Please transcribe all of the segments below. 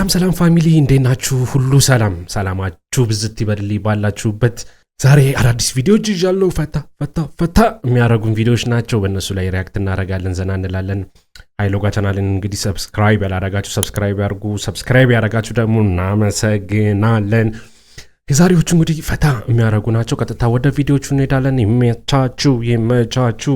ሰላም ፋሚሊ እንዴት ናችሁ? ሁሉ ሰላማችሁ ብዝት ይበልልኝ ባላችሁበት። ዛሬ አዳዲስ ቪዲዮዎች ይዣለሁ። ፈታ የሚያረጉን ቪዲዮዎች ናቸው። በእነሱ ላይ ሪአክት እናደርጋለን፣ ዘና እንላለን። ሃይሎጋ ቻናልን እንግዲህ ሰብስክራይብ ያላደረጋችሁ ሰብስክራይብ ያርጉ፣ ሰብስክራይብ ያደረጋችሁ ደግሞ እናመሰግናለን። የዛሬዎቹ እንግዲህ ፈታ የሚያረጉ ናቸው። ቀጥታ ወደ ቪዲዮቹ እንሄዳለን። ይመቻችሁ።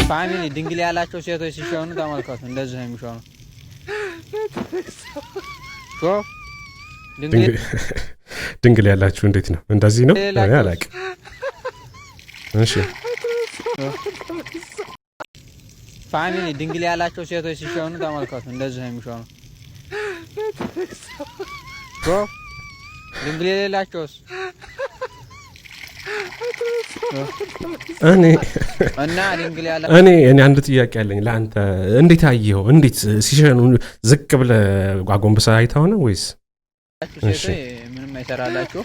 ፋሚሊ ድንግል ያላቸው ሴቶች ሲሾኑ ተመልከቱ። እንደዚህ ነው የሚሾኑ። ድንግል ያላችሁ እንዴት ነው? እንደዚህ ነው አላውቅም። እሺ ፋሚሊ ድንግል ያላቸው ሴቶች ሲሾኑ ተመልከቱ። እንደዚህ ነው የሚሾኑ። ድንግል የሌላቸውስ እኔ አንድ ጥያቄ አለኝ ለአንተ። እንዴት አየኸው? እንዴት ሲሸኑ ዝቅ ብለህ አጎንብሰህ አይተኸው ነው ወይስ? እሺ ምንም አይሰራላችሁ።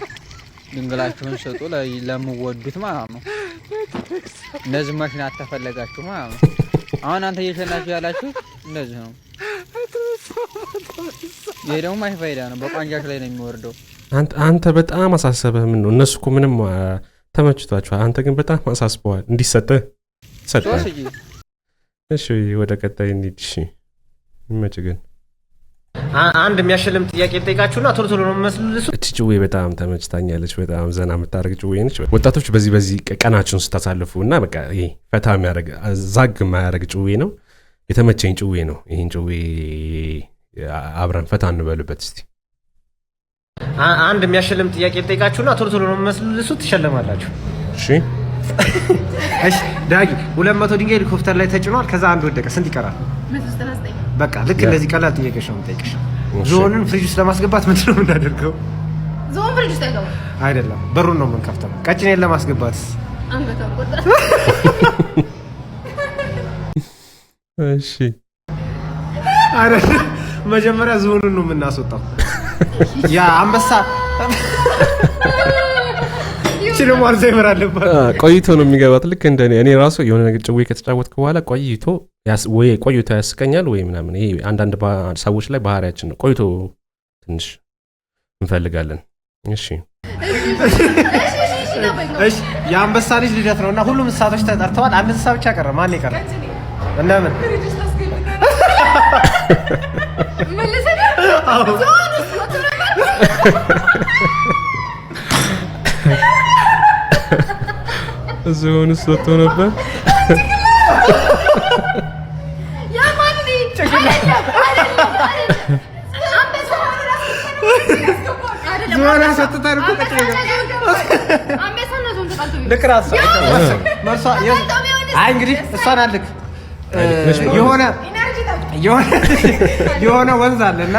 ድንግላችሁን ስጡ ለምወዱት ማለት ነው። እንደዚህ መሽናት ተፈለጋችሁ ማለት ነው። አሁን አንተ እየሸናችሁ ያላችሁ እንደዚህ ነው። ይሄ ደግሞ ማይፋይዳ ነው። በቋንጃሽ ላይ ነው የሚወርደው። አንተ በጣም አሳሰበህ። ምን ነው እነሱ እኮ ምንም ተመችቷቸዋል። አንተ ግን በጣም አሳስበዋል። እንዲሰጥህ ሰጠህ። እሺ ወደ ቀጣይ እንሂድ። እሺ ይመች። ግን አንድ የሚያሸልም ጥያቄ ጠይቃችሁና ቶሎ ነው የምትመልሱ። እቺ ጭዌ በጣም ተመችታኛለች። በጣም ዘና የምታደርግ ጭዌ ነች። ወጣቶች በዚህ ቀናችሁን ስታሳልፉና በቃ ይሄ ፈታ የሚያደርግ ዛግ የማያደርግ ጭዌ ነው። የተመቸኝ ጭዌ ነው። ይሄን ጭዌ አብረን ፈታ እንበልበት እስቲ። አንድ የሚያሸልም ጥያቄ ጠይቃችሁና ቶሎ ነው የምትመልሱ፣ ትሸለማላችሁ። እሺ እሺ ዳጊ 200 ድንጋይ ሄሊኮፕተር ላይ ተጭኗል። ከዛ አንድ ወደቀ። ስንት ይቀራል? 199። በቃ ልክ እንደዚህ ቀላል ጥያቄሽ ነው የምጠይቅሽ። ዞንን ፍሪጅ ውስጥ ለማስገባት ምንድን ነው የምናደርገው? ዞን ፍሪጅ ውስጥ አይገባም። አይደለም፣ በሩን ነው የምንከፍተው። ቀጭኔን ለማስገባት አንገቷ ቆጥራ። እሺ አይደለም፣ መጀመሪያ ዞንን ነው የምናስወጣው። ያ አንበሳ ይችላል አልዛይመር አለበት። ቆይቶ ነው የሚገባት። ልክ እንደኔ እኔ ራሱ የሆነ ነገር ጭዌ ከተጫወትኩ በኋላ ቆይቶ ያስቀኛል ወይ ምናምን። ይሄ አንዳንድ ሰዎች ላይ ባህሪያችን ነው። ቆይቶ ትንሽ እንፈልጋለን። እሺ እሺ የአንበሳ ልጅ ልደት ነውና ሁሉም እንስሳቶች ተጠርተዋል። አንድ እንስሳ ብቻ ቀረ። ማን ይቀር? እና ምን ዞን ወጥቶ ነበር። ያ ማን ነው? ዞን አሰጥታር እኮ ቀጭኔ አንበሳ ነው ዞን ተቃልቶ ልክ ራስ መርሳ አይ እንግዲህ እሷን አልክ የሆነ ወንዝ አለና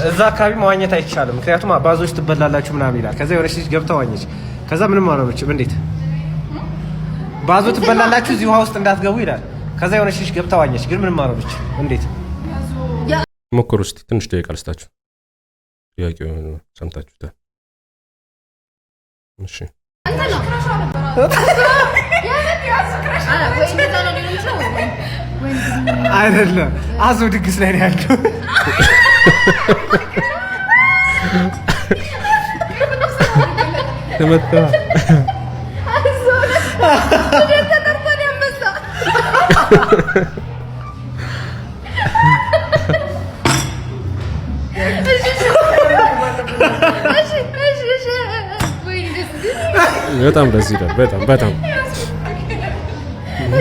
እዛ አካባቢ መዋኘት አይቻልም። ምክንያቱም አባዞች ትበላላችሁ ምናምን ይላል። ከዛ የሆነች ልጅ ገብታ ዋኘች። ከዛ ምንም አልሆነችም። እንዴት ባዞ ትበላላችሁ እዚህ ውሃ ውስጥ እንዳትገቡ ይላል። ከዛ የሆነች ልጅ ገብታ ዋኘች፣ ግን ምንም አልሆነችም። እንዴት ሞክሩ እስቲ። ትንሽ ደቂቃ ልስጣችሁ። ጥያቄው ሰምታችሁታል። እሺ አይደለም፣ አዞ ድግስ ላይ ነው ያለው። ተመታ በጣም ደስ ይላል። በጣም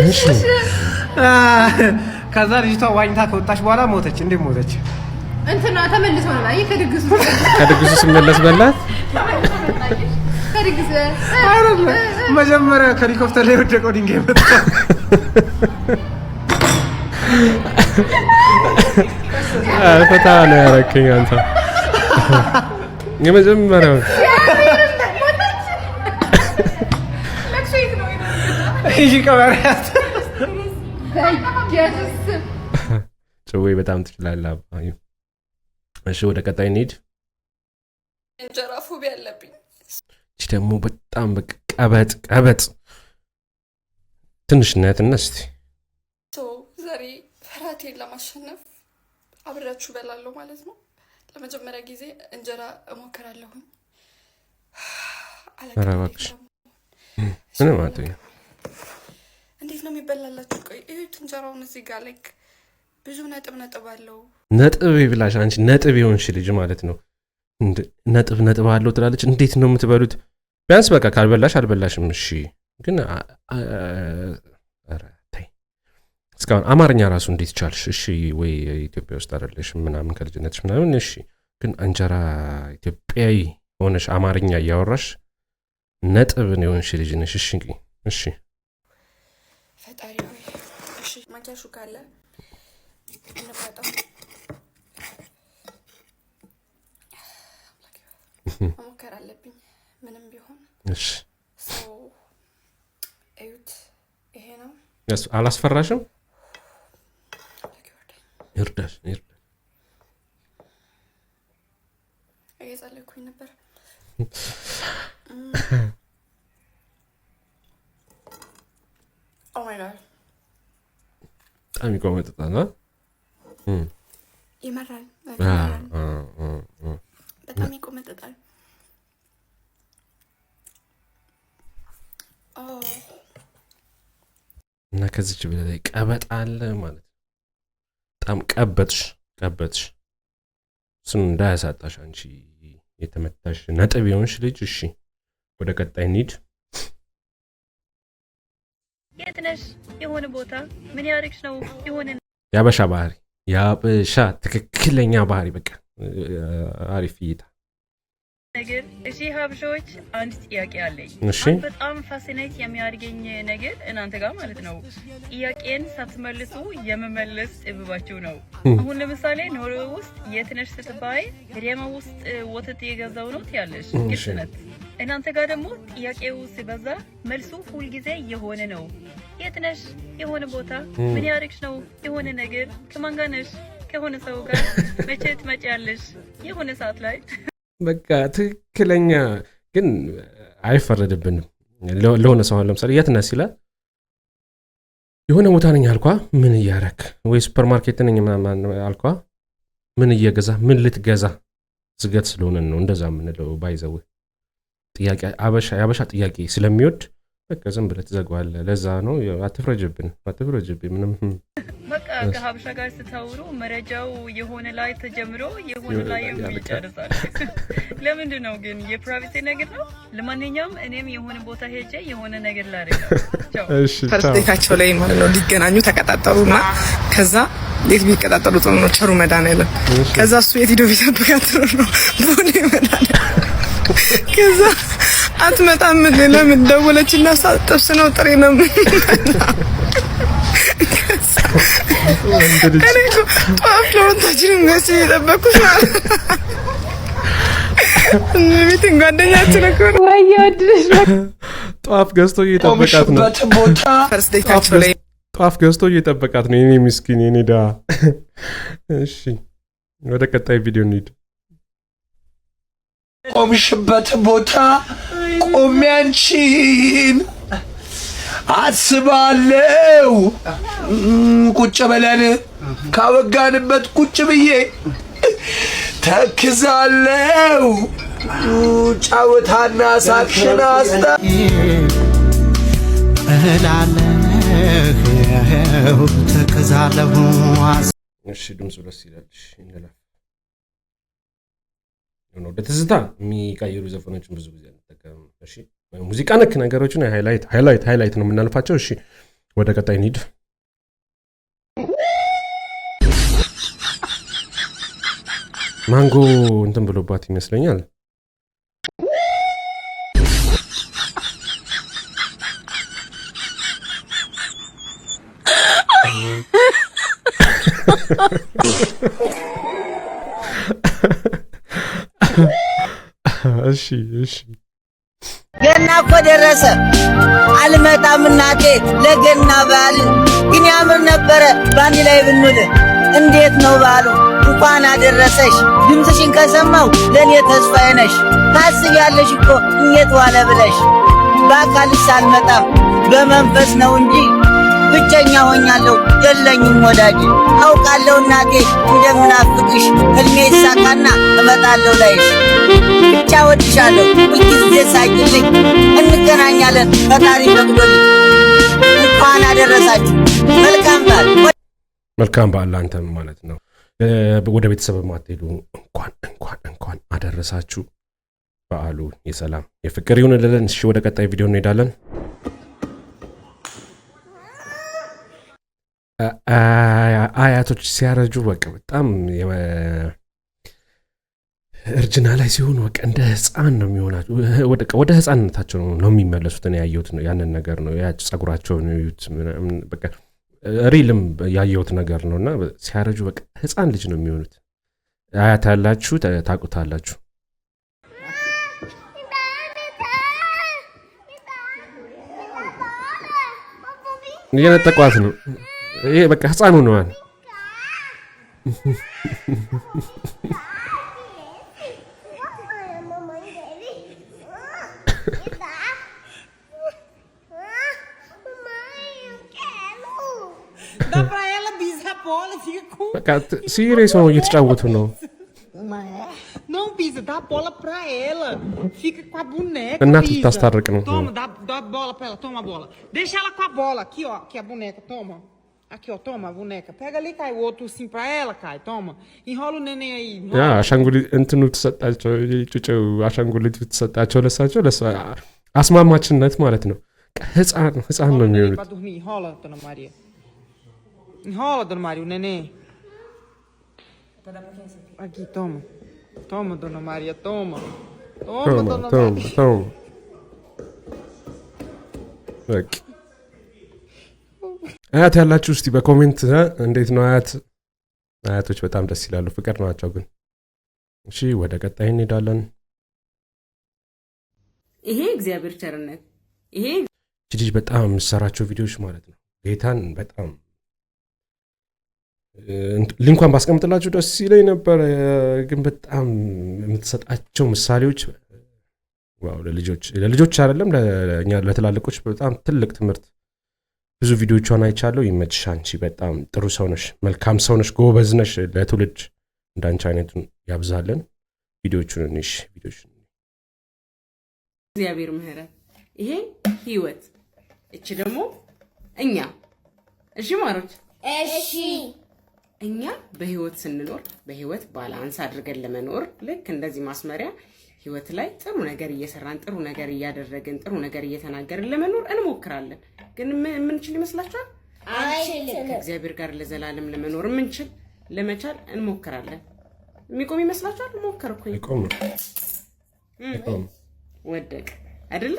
እሺ። ከዛ ልጅቷ ዋኝታ ከወጣች በኋላ ሞተች። እንዴት ሞተች? እንትና ተመልሶ ነው ላይ ከድግሱ ሲመለስ በላት። ከድግሱ አይደለም፣ መጀመሪያ ከሄሊኮፕተር ላይ ወደቀው ድንጋይ መጣ። ፈታ ነው ያረከኝ አንተ። የመጀመሪያው እሺ ከበረያት ጭዌ በጣም ትችላለህ አባዬ። እሺ ወደ ቀጣይ እንሂድ። እንጀራ ፎቢያ አለብኝ። እቺ ደግሞ በጣም ቀበጥ ትንሽ ነትና እስቲ ዛሬ ፍርሃቴን ለማሸነፍ አብራችሁ በላለሁ ማለት ነው። ለመጀመሪያ ጊዜ እንጀራ እሞክራለሁ። አላቀረብሽ ምን ማለት ነው? እንዴት ነው የሚበላላችሁ? ቆይ እዩት እንጀራውን እዚህ ጋር ላይክ ብዙ ነጥብ አለው። ነጥብ ይብላሽ አንቺ ነጥብ ይሆንሽ ልጅ ማለት ነው። ነጥብ አለው ትላለች። እንዴት ነው የምትበሉት? ቢያንስ በቃ ካልበላሽ አልበላሽም። እሺ ግን ኧረ ተይ እስካሁን አማርኛ ራሱ እንዴት ቻልሽ? እሺ ወይ ኢትዮጵያ ውስጥ አይደለሽ ምናምን ከልጅነትሽ ምናምን እሺ፣ ግን እንጀራ ኢትዮጵያዊ ሆነሽ አማርኛ እያወራሽ ነጥብ ነው የሆንሽ ልጅ ነሽ። እሺ እሺ ፈጣሪ ሆይ እሺ ማኪያሹ ካለ እንፈጣው መሞከር አለብኝ ምንም ቢሆን። እሺ እዩት ይሄ ነው። አላስፈራሽም? ይርዳሽ እየጸለይኩኝ ነበር። ኦ ማይ ጋድ በጣም ይቆመጥጣል። ይመራል በጣም ይቆመጥጣል። እና ከዚች በላይ ቀበጣለ ማለት በጣም ቀበጥሽ እሱን እንዳያሳጣሽ አንቺ የተመታሽ ነጥብ ይሆንሽ ልጅ። እሺ ወደ ቀጣይ እንሂድ። የት ነሽ? የሆነ ቦታ ምን ያደርግሽ ነው? የሆነ ያበሻ ባህሪ ያበሻ ትክክለኛ ባህሪ በቃ አሪፍ እይታ ነገር። እሺ ሀበሾች አንድ ጥያቄ አለኝ። በጣም ፋሲኔት የሚያደርገኝ ነገር እናንተ ጋር ማለት ነው ጥያቄን ሳትመልሱ የመመለስ ጥበባችሁ ነው። አሁን ለምሳሌ ኖሮ ውስጥ የት ነሽ ስትባይ ሬማ ውስጥ ወተት የገዛው ነው ትያለሽ፣ ግልጽነት። እናንተ ጋር ደግሞ ጥያቄው ሲበዛ መልሱ ሁልጊዜ የሆነ ነው። የት ነሽ? የሆነ ቦታ ምን ያደርግሽ ነው? የሆነ ነገር። ከማን ጋር ነሽ? ከሆነ ሰው ጋር። መቼ ትመጪያለሽ? የሆነ ሰዓት ላይ። በቃ ትክክለኛ ግን አይፈረድብንም። ለሆነ ሰው ለምሳሌ የት ነህ ሲላል የሆነ ቦታ ነኝ አልኳ። ምን እያረክ? ወይ ሱፐርማርኬት ነኝ ምናምን አልኳ። ምን እየገዛ? ምን ልትገዛ? ዝገት ስለሆነ ነው እንደዛ የምንለው። ባይዘው ጥያቄ ያበሻ ጥያቄ ስለሚወድ በቃ ዝም ብለህ ትዘጋዋለህ። ለዛ ነው አትፍረጅብን ምንም። በቃ ከሀበሻ ጋር ስታወሩ መረጃው የሆነ ላይ ተጀምሮ የሆነ ላይ ይጨርሳል። ለምንድን ነው ግን? የፕራይቬሲ ነገር ነው። ለማንኛውም እኔም የሆነ ቦታ ሄጄ የሆነ ነገር ላደርግ ነው። እሺ ፈርስቴካቸው ላይ ማለት ነው ሊገናኙ ተቀጣጠሩና ከዛ እንዴት ቢቀጣጠሩ ጥሩ ነው? ቸሩ መድኃኒዓለም። ከዛ እሱ የት ሄዶ ቢጠብቃት ጥሩ ነው? ቦሌ መድኃኒዓለም። ከዛ አትመጣም ለምን ደወለችና ጥብስ ነው ጥሬ ነው ጧፍ ለወንታችንን መሲ የጠበኩት ማለት ቤትን ጓደኛችን እኮ ነው። ጧፍ ገዝቶ እየጠበቃት ነው። ጧፍ ገዝቶ እየጠበቃት ነው። የኔ ምስኪን የኔ ዳ። እሺ ወደ ቀጣይ ቪዲዮ እንሂድ። ቆምሽበት ቦታ ቆሜ አንቺን አስባለው። ቁጭ ብለን ካወጋንበት ቁጭ ብዬ ተክዛለው። ጫወታና ሳክሽን አስታ እላለሁ ተክዛለሁ። እሺ ድምፁ ደስ ይላል። እሺ እንላለን ነው በትዝታ የሚቀይሩ ዘፈኖችን ብዙ ጊዜ እንጠቀም። እሺ ሙዚቃ ነክ ነገሮችን ሃይላይት ነው የምናልፋቸው። እሺ ወደ ቀጣይ እንሂድ። ማንጎ እንትን ብሎባት ይመስለኛል። እሺ ገና እኮ ደረሰ አልመጣም እናቴ ለገና በዓል ግን ያምር ነበረ ባንዲ ላይ ብንውል። እንዴት ነው በዓሉ? እንኳን አደረሰሽ ድምፅሽን ከሰማው ለኔ ተስፋዬ ነሽ። ታስቢያለሽ እኮ እንዴት ዋለ ብለሽ። በአካልሽ አልመጣም በመንፈስ ነው እንጂ ብቸኛ ሆኛለሁ የለኝም ወዳጅ አውቃለሁ እናቴ እንደምናፍቅሽ ህልሜ ይሳካና እመጣለሁ ላይሽ ብቻ ወድሻለሁ ሁልጊዜ ሳቂልኝ እንገናኛለን ፈጣሪ ፈቅዶልኝ እንኳን አደረሳችሁ መልካም በዓል አንተም ማለት ነው ወደ ቤተሰብ ማትሄዱ እንኳን አደረሳችሁ በዓሉ የሰላም የፍቅር ይሁንልን እሺ ወደ ቀጣይ ቪዲዮ እንሄዳለን አያቶች ሲያረጁ በቃ በጣም እርጅና ላይ ሲሆኑ በቃ እንደ ህፃን ነው የሚሆናቸው ወደ ህፃንነታቸው ነው የሚመለሱት እኔ ያየሁት ነው ያንን ነገር ነው ያ ጸጉራቸው ነው ይዩት በቃ ሪልም ያየሁት ነገር ነውና ሲያረጁ በቃ ህፃን ልጅ ነው የሚሆኑት አያት ያላችሁ ታቁታላችሁ እየነጠቋት ነው ይሄ በቃ ህፃኑ ነው ማለት Dá pra ela pisar a bola, fica com... በቃ ሲሪየስ ነው እየተጫወቱ ነው Não pisa, dá a bola pra ela. Fica com a boneca, እናት pisa. ልታስታርቅ ነው Toma, dá a bola pra ela, toma a bola. Deixa ela com a bola, aqui ó, aqui a boneca, toma. Aqui ó, toma a boneca. Pega ali, Kai, o outro sim pra ela, Kai, toma. Enrola o neném aí. ያ አሻንጉሊት እንትኑ ተሰጣቸው ጩጬው አሻንጉሊት ተሰጣቸው ለሷ አስማማችነት ማለት ነው ህፃን ነው የሚሆኑት Pra dormir, enrola, dona Maria. Enrola, dona Maria, o neném. Aqui, toma. Toma, dona Maria, toma. Toma, dona Maria. toma. በቃ አያት ያላችሁ እስቲ በኮሜንት እንዴት ነው አያቶች በጣም ደስ ይላሉ ፍቅር ናቸው ግን እሺ ወደ ቀጣይ እንሄዳለን ይሄ እግዚአብሔር ቸርነት ይሄ ልጅ በጣም የምትሰራቸው ቪዲዮዎች ማለት ነው ጌታን በጣም ሊንኳን ባስቀምጥላችሁ ደስ ይለኝ ነበር ግን በጣም የምትሰጣቸው ምሳሌዎች ዋው ለልጆች አይደለም ለኛ ለተላለቆች በጣም ትልቅ ትምህርት ብዙ ቪዲዮቿን አይቻለሁ ይመችሽ አንቺ በጣም ጥሩ ሰው ነሽ መልካም ሰው ነሽ ጎበዝ ነሽ ለትውልድ እንዳንቺ አይነቱን ያብዛልን ቪዲዮቹን እግዚአብሔር ምህረት ይሄ ህይወት እቺ ደግሞ እኛ እሺ ማሮች እሺ እኛ በህይወት ስንኖር በህይወት ባላንስ አድርገን ለመኖር ልክ እንደዚህ ማስመሪያ ህይወት ላይ ጥሩ ነገር እየሰራን ጥሩ ነገር እያደረግን ጥሩ ነገር እየተናገርን ለመኖር እንሞክራለን ግን ምን ችል ይመስላችኋል አይችልም ከእግዚአብሔር ጋር ለዘላለም ለመኖር ምን ችል ለመቻል እንሞክራለን የሚቆም ይመስላችኋል ሞከርኩኝ ይቆም ወደቅ አይደለ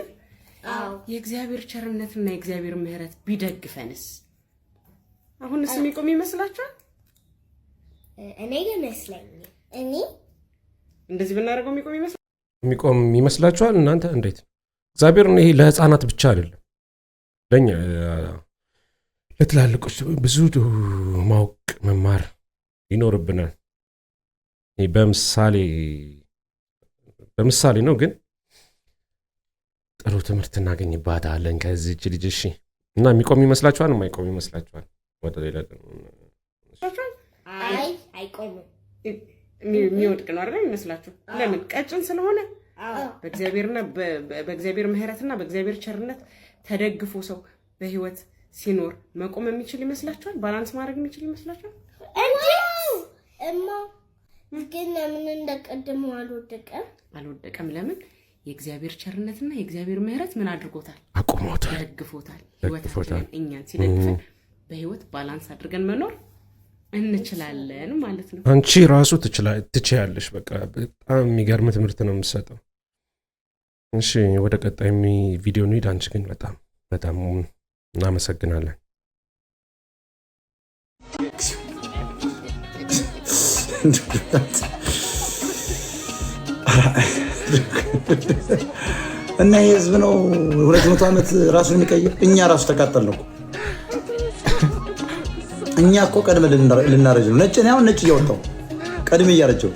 አዎ የእግዚአብሔር ቸርነትና የእግዚአብሔር ምህረት ቢደግፈንስ አሁንስ የሚቆም ይመስላችኋል እኔ ይመስለኛል እኔ እንደዚህ ብናደርገው የሚቆም ይመስላችኋል እናንተ እንዴት እግዚአብሔር ነው ይሄ ለህፃናት ብቻ አይደለም ለኛ ለትላልቆች ብዙ ማወቅ መማር ይኖርብናል ይሄ በምሳሌ ነው ግን ጥሩ ትምህርት እናገኝባታለን ከዚህች ልጅ እሺ እና የሚቆም ይመስላችኋል የማይቆም ይመስላችኋል ወደ ሌላ አይ አይቆምም የሚወድቅ ነው አይደል ይመስላችሁ ለምን ቀጭን ስለሆነ በእግዚአብሔርና በእግዚአብሔር ምህረትና በእግዚአብሔር ቸርነት ተደግፎ ሰው በህይወት ሲኖር መቆም የሚችል ይመስላችኋል ባላንስ ማድረግ የሚችል ይመስላችኋል እማ ግን ምን እንደቀደሙ አልወደቀም ለምን የእግዚአብሔር ቸርነትና የእግዚአብሔር ምህረት ምን አድርጎታል አቆሞታል ደግፎታል ህይወታችንን እኛን ሲደግፈን በህይወት ባላንስ አድርገን መኖር እንችላለን ማለት ነው አንቺ ራሱ ትችያለሽ በቃ በጣም የሚገርም ትምህርት ነው የምትሰጠው እሺ ወደ ቀጣይ ቪዲዮ እንሂድ አንቺ ግን በጣም እናመሰግናለን እና የህዝብ ነው 200 ዓመት ራሱን የሚቀይር እኛ ራሱ ተቃጠል ነው እኛ እኮ ቀድመ ልናረጅ ነው ነጭ እያወጣው ቀድሜ እያረጀው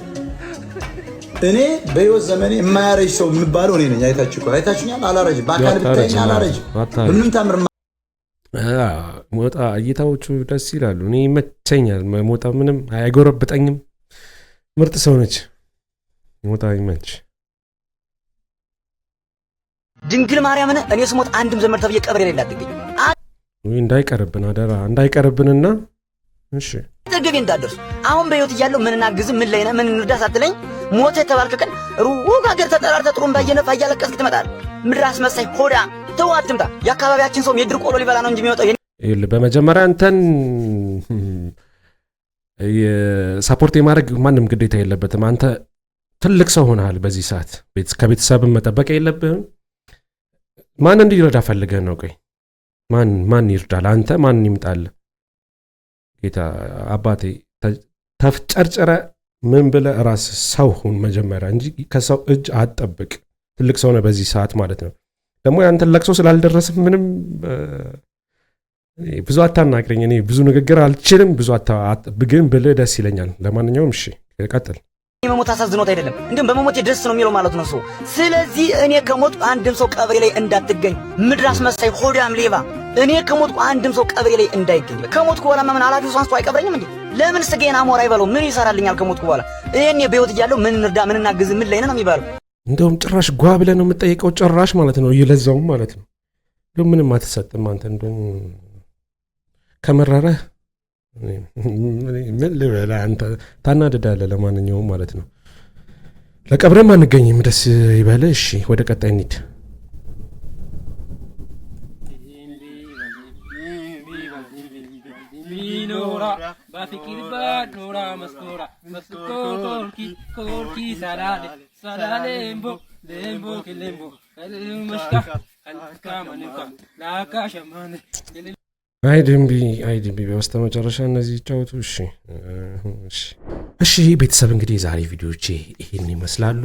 እኔ በህይወት ዘመኔ የማያረጅ ሰው የምባለው እኔ ነኝ አይታችሁኛል አላረጅ በአካል ብታይኝ አላረጅ ምንም ታምር ሞጣ እይታዎቹ ደስ ይላሉ። እኔ ይመቸኛል። ሞጣ ምንም አይጎረብጠኝም። ምርጥ ሰው ነች ሞጣ። ይመች። ድንግል ማርያምን እኔ ስሞት አንድም ዘመድ ተብዬ ቀብሬ ላይ እንዳትገኝ እንዳይቀርብን አደራ እንዳይቀርብንና እሺ ተገቢ እንዳደርሱ አሁን በህይወት እያለሁ ምን እናግዝ ምን ላይ ነህ ምን እንርዳ ሳትለኝ ሞተ የተባልክ ቀን ሩቅ ሀገር ተጠራርተህ ጥሩምባ እየነፋ እያለቀስክ ትመጣለህ። ምድር አስመሳይ ሆዳ ተው አትምጣ። የአካባቢያችን ሰው የድር ቆሎ ሊበላ ነው እንጂ የሚወጣው ይኸውልህ በመጀመሪያ አንተን የሳፖርት የማድረግ ማንም ግዴታ የለበትም። አንተ ትልቅ ሰው ሆነሃል። በዚህ ሰዓት ከቤተሰብም መጠበቅ የለብህም። ማን እንዲረዳ ፈልገህ ነው? ቆይ ማን ይርዳል? አንተ ማን ይምጣል? ጌታ አባቴ ተፍጨርጨረ ምን ብለህ ራስ ሰው ሁን መጀመሪያ እንጂ ከሰው እጅ አትጠብቅ። ትልቅ ሰው ነህ በዚህ ሰዓት ማለት ነው። ደግሞ ያንተ ለቅሶ ስላልደረስም ምንም ብዙ አታናግረኝ። እኔ ብዙ ንግግር አልችልም። ብዙ ግን ብልህ ደስ ይለኛል። ለማንኛውም እሺ ቀጥል። መሞት አሳዝኖት አይደለም እንዴም በመሞት ደስ ነው የሚለው ማለት ነው ሰው። ስለዚህ እኔ ከሞት አንድም ሰው ቀብሬ ላይ እንዳትገኝ ምድር አስመሳይ ሆዳም ሌባ። እኔ ከሞት አንድም ሰው ቀብሬ ላይ እንዳይገኝ። ከሞትኩ በኋላ ምን አላፊው ሳንስቶ አይቀብረኝም እንዴ? ለምን ስጋዬን አሞራ አይበለው? ምን ይሰራልኛል ከሞትኩ በኋላ? እኔ በህይወት እያለሁ ምን እንርዳ ምን እናግዝ ምን ላይ ነው የሚባለው? እንደውም ጭራሽ ጓ ብለህ ነው የምጠይቀው። ጭራሽ ማለት ነው እየለዛውም ማለት ነው። እንደውም ምንም አትሰጥም አንተ። እንደውም ከመረረህ ምን ልበላ አንተ ታናድዳለህ። ለማንኛውም ማለት ነው ለቀብረም አንገኝም። ደስ ይበልህ። እሺ ወደ ቀጣይ እንሂድ። አይ ድንቢ በስተ መጨረሻ እነዚህ ይጫወቱ። እሺ ቤተሰብ እንግዲህ የዛሬ ቪዲዮቼ ይህን ይመስላሉ።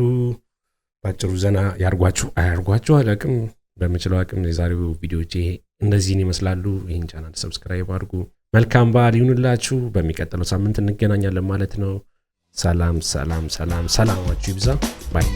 ባጭሩ ዘና ያርጓችሁ አያርጓችሁ አላቅም። በምችለው አቅም የዛሬው ቪዲዮቼ እነዚህን ይመስላሉ። ይህን ቻናል ሰብስክራይብ አድርጉ። መልካም በዓል ይሁንላችሁ። በሚቀጥለው ሳምንት እንገናኛለን ማለት ነው። ሰላም ሰላም ሰላም ሰላማችሁ ይብዛ ባይ